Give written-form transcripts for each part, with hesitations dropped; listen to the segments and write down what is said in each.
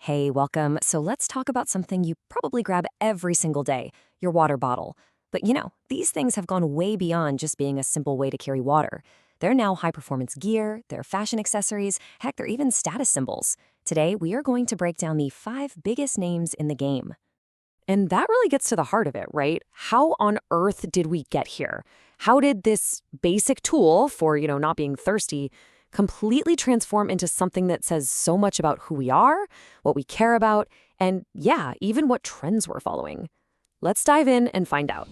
Hey, welcome. So let's talk about something you probably grab every single day, your water bottle. But these things have gone way beyond just being a simple way to carry water. They're now high-performance gear, they're fashion accessories, heck, they're even status symbols. Today, we are going to break down the 5 biggest names in the game. And that really gets to the heart of it, right? How on earth did we get here? How did this basic tool for, not being thirsty completely transform into something that says so much about who we are, what we care about, and yeah, even what trends we're following? Let's dive in and find out.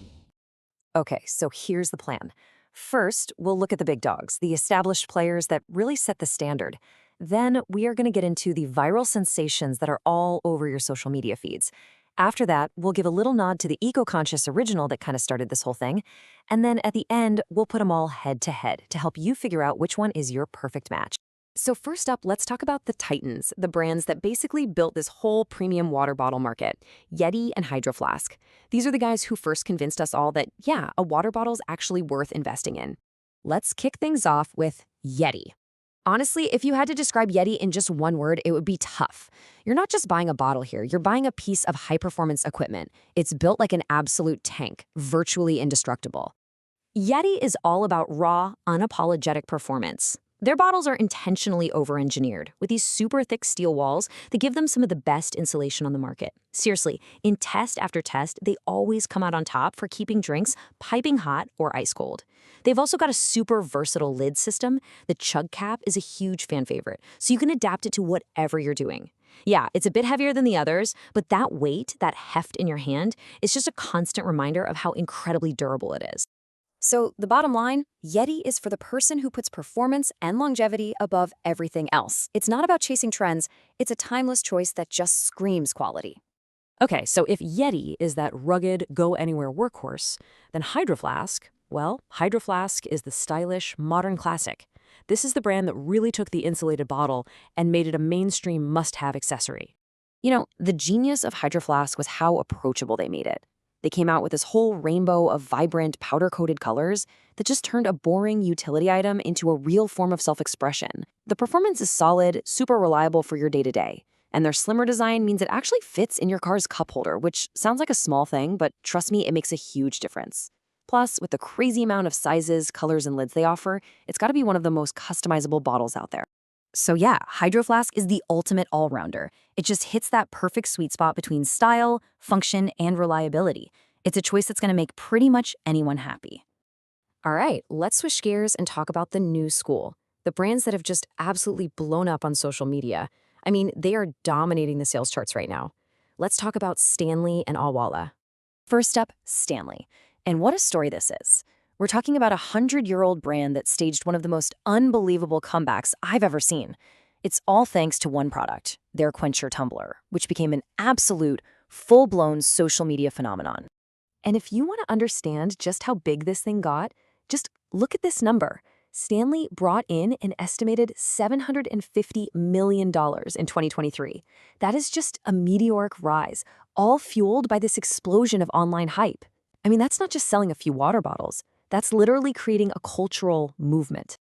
Okay, so here's the plan. First, we'll look at the big dogs, the established players that really set the standard. Then we are going to get into the viral sensations that are all over your social media feeds. After that, we'll give a little nod to the eco-conscious original that kind of started this whole thing. And then at the end, we'll put them all head to head to help you figure out which one is your perfect match. So first up, let's talk about the titans, the brands that basically built this whole premium water bottle market, YETI and Hydro Flask. These are the guys who first convinced us all that, yeah, a water bottle's actually worth investing in. Let's kick things off with YETI. Honestly, if you had to describe YETI in just one word, it would be tough. You're not just buying a bottle here, you're buying a piece of high-performance equipment. It's built like an absolute tank, virtually indestructible. YETI is all about raw, unapologetic performance. Their bottles are intentionally over-engineered, with these super thick steel walls that give them some of the best insulation on the market. Seriously, in test after test, they always come out on top for keeping drinks piping hot or ice cold. They've also got a super versatile lid system. The chug cap is a huge fan favorite, so you can adapt it to whatever you're doing. Yeah, it's a bit heavier than the others, but that weight, that heft in your hand, is just a constant reminder of how incredibly durable it is. So the bottom line, YETI is for the person who puts performance and longevity above everything else. It's not about chasing trends, it's a timeless choice that just screams quality. Okay, so if YETI is that rugged, go-anywhere workhorse, then Hydro Flask, well, Hydro Flask is the stylish, modern classic. This is the brand that really took the insulated bottle and made it a mainstream must-have accessory. The genius of Hydro Flask was how approachable they made it. They came out with this whole rainbow of vibrant, powder-coated colors that just turned a boring utility item into a real form of self-expression. The performance is solid, super reliable for your day-to-day. And their slimmer design means it actually fits in your car's cup holder, which sounds like a small thing, but trust me, it makes a huge difference. Plus, with the crazy amount of sizes, colors, and lids they offer, it's got to be one of the most customizable bottles out there. So yeah, Hydro Flask is the ultimate all-rounder. It just hits that perfect sweet spot between style, function, and reliability. It's a choice that's going to make pretty much anyone happy. All right, let's switch gears and talk about the new school, the brands that have just absolutely blown up on social media. I mean, they are dominating the sales charts right now. Let's talk about Stanley and Owala. First up, Stanley. And what a story this is. We're talking about a 100-year-old brand that staged one of the most unbelievable comebacks I've ever seen. It's all thanks to one product, their Quencher tumbler, which became an absolute, full-blown social media phenomenon. And if you want to understand just how big this thing got, just look at this number. Stanley brought in an estimated $750 million in 2023. That is just a meteoric rise, all fueled by this explosion of online hype. I mean, that's not just selling a few water bottles. That's literally creating a cultural movement.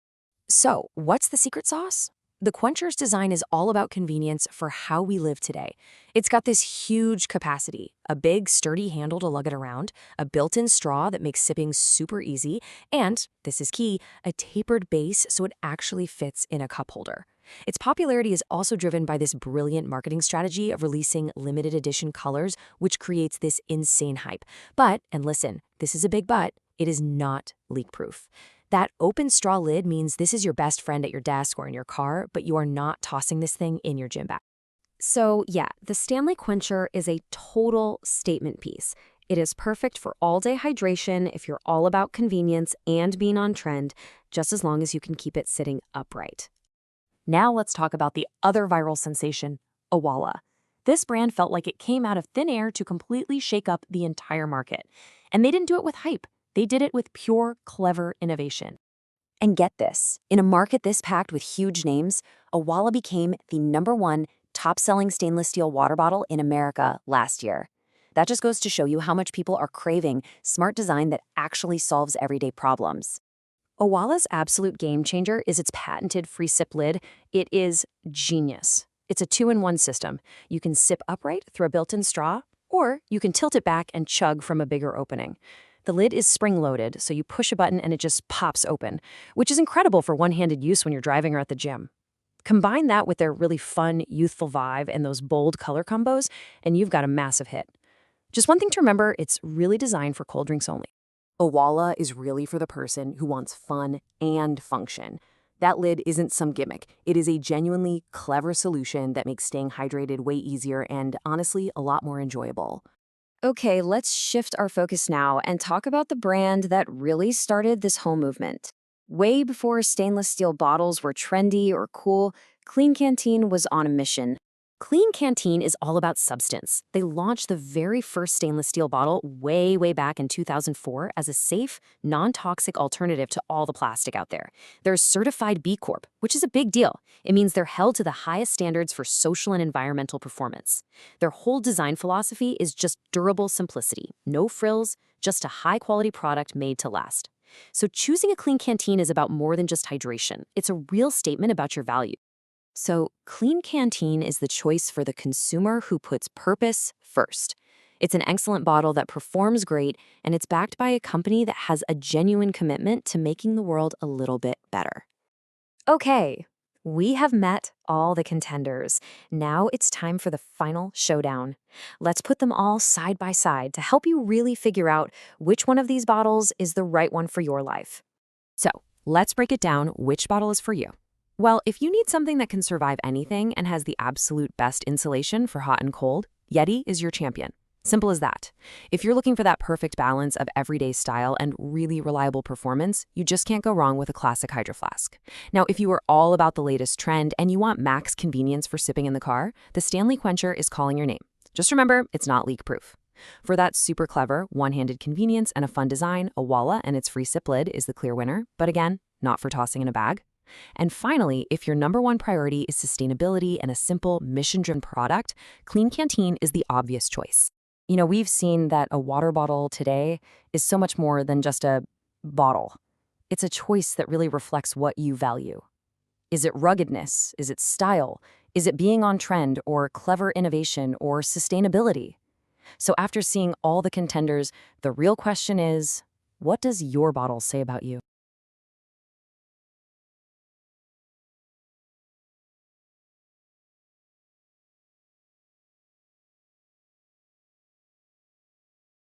So, what's the secret sauce? The Quencher's design is all about convenience for how we live today. It's got this huge capacity, a big, sturdy handle to lug it around, a built-in straw that makes sipping super easy, and, this is key, a tapered base so it actually fits in a cup holder. Its popularity is also driven by this brilliant marketing strategy of releasing limited edition colors, which creates this insane hype. But, and listen, this is a big but, it is not leak-proof. That open straw lid means this is your best friend at your desk or in your car, but you are not tossing this thing in your gym bag. So yeah, the Stanley Quencher is a total statement piece. It is perfect for all-day hydration if you're all about convenience and being on trend, just as long as you can keep it sitting upright. Now let's talk about the other viral sensation, Owala. This brand felt like it came out of thin air to completely shake up the entire market. And they didn't do it with hype. They did it with pure, clever innovation. And get this, in a market this packed with huge names, Owala became the #1 top-selling stainless steel water bottle in America last year. That just goes to show you how much people are craving smart design that actually solves everyday problems. Owala's absolute game changer is its patented FreeSip lid. It is genius. It's a two-in-one system. You can sip upright through a built-in straw, or you can tilt it back and chug from a bigger opening. The lid is spring-loaded, so you push a button and it just pops open, which is incredible for one-handed use when you're driving or at the gym. Combine that with their really fun, youthful vibe and those bold color combos, and you've got a massive hit. Just one thing to remember, it's really designed for cold drinks only. Owala is really for the person who wants fun and function. That lid isn't some gimmick. It is a genuinely clever solution that makes staying hydrated way easier and, honestly, a lot more enjoyable. Okay, let's shift our focus now and talk about the brand that really started this whole movement. Way before stainless steel bottles were trendy or cool, Clean Canteen was on a mission. Clean Canteen is all about substance. They launched the very first stainless steel bottle way back in 2004 as a safe, non-toxic alternative to all the plastic out there. They're certified B Corp, which is a big deal. It means they're held to the highest standards for social and environmental performance. Their whole design philosophy is just durable simplicity. No frills, just a high-quality product made to last. So choosing a Clean Canteen is about more than just hydration. It's a real statement about your value. So, Clean Canteen is the choice for the consumer who puts purpose first. It's an excellent bottle that performs great, and it's backed by a company that has a genuine commitment to making the world a little bit better. Okay, we have met all the contenders. Now it's time for the final showdown. Let's put them all side by side to help you really figure out which one of these bottles is the right one for your life. So, let's break it down. Which bottle is for you? Well, if you need something that can survive anything and has the absolute best insulation for hot and cold, YETI is your champion. Simple as that. If you're looking for that perfect balance of everyday style and really reliable performance, you just can't go wrong with a classic Hydro Flask. Now, if you are all about the latest trend and you want max convenience for sipping in the car, the Stanley Quencher is calling your name. Just remember, it's not leak-proof. For that super clever, one-handed convenience and a fun design, Owala and its FreeSip lid is the clear winner, but again, not for tossing in a bag. And finally, if your number one priority is sustainability and a simple, mission-driven product, Clean Canteen is the obvious choice. You know, we've seen that a water bottle today is so much more than just a bottle. It's a choice that really reflects what you value. Is it ruggedness? Is it style? Is it being on trend or clever innovation or sustainability? So after seeing all the contenders, the real question is, what does your bottle say about you?